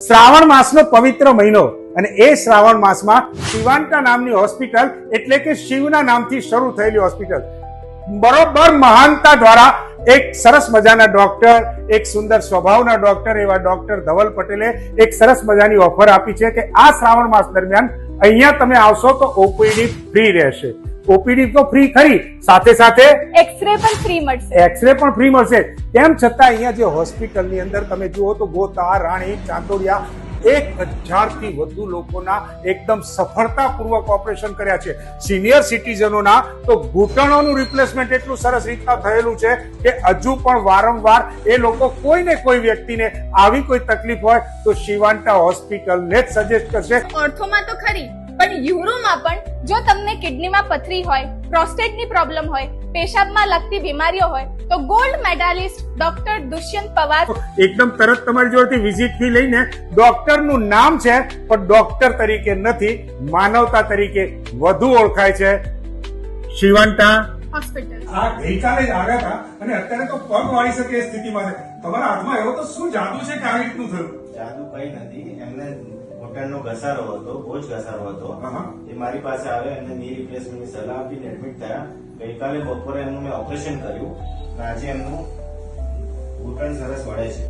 શ્રાવણ માસનો પવિત્ર મહિનો અને એ શ્રાવણ માસમાં શિવાંતા નામની હોસ્પિટલ એટલે કે શિવના નામથી શરૂ થયેલી હોસ્પિટલ બરોબર મહાનતા દ્વારા એક સરસ મજાના ડોક્ટર, એક સુંદર સ્વભાવના ડોક્ટર એવા ડોક્ટર ધવલ પટેલે એક સરસ મજાની ઓફર આપી છે કે આ શ્રાવણ માસ દરમિયાન અહીંયા તમે આવશો તો ઓપીડી ફ્રી રહેશે. ઓપીડી તો ફ્રી ખરી, સાથે સાથે એક્સરે પણ ફ્રી મળશે. એક્સરે પણ ફ્રી મળશે. તેમ છતાં અહીંયા જે હોસ્પિટલની અંદર તમે જુઓ તો ગોતા, રાણી, ચાંદોડિયા 1000 થી વધુ લોકોના એકદમ સફળતાપૂર્વક ઓપરેશન કર્યા છે. સિનિયર સિટીઝનોના તો ઘૂંટણોનું રિપ્લેસમેન્ટ એટલું સરસ રીતના થયેલું છે કે હજુ પણ વારંવાર એ લોકો કોઈને કોઈ વ્યક્તિને આવી કોઈ તકલીફ હોય તો શિવાંતા હોસ્પિટલને જ સજેસ્ટ કરશે. ઓર્થોમાં તો ખરી, પણ યુરોમાં પણ જો તમને કિડનીમાં પથરી હોય, પ્રોસ્ટેટની પ્રોબ્લેમ હોય, પેશાબમાં લગતી બીમારીઓ હોય તો gold medallist doctor Dushyant Pawar એકદમ તરત તમારી જોડેથી વિઝિટ થી લઈને ડોક્ટરનું નામ છે પણ ડોક્ટર તરીકે નથી, માનવતા તરીકે વધુ ઓળખાય છે. શિવાંતા હોસ્પિટલ. આ ગઈકાલે જ આવ્યા હતા અને અત્યારે તો પગ વાળી શકે એ સ્થિતિમાં છે. તમારા હાથમાં એવો તો શું જાદુ છે કે આવી રીતનું થયું? જાદુ કઈ નથી, એમને ઘૂંટણનો ઘસારો હતો, બહુ જ ઘસારો હતો. એ મારી પાસે આવે અને ની રિપ્લેસમેન્ટની સલાહ આપીને એડમિટ થયા. ગઈકાલે બપોરે એમનું મેં ઓપરેશન કર્યું અને આજે એમનું ઘૂંટણ સરસ વળે છે.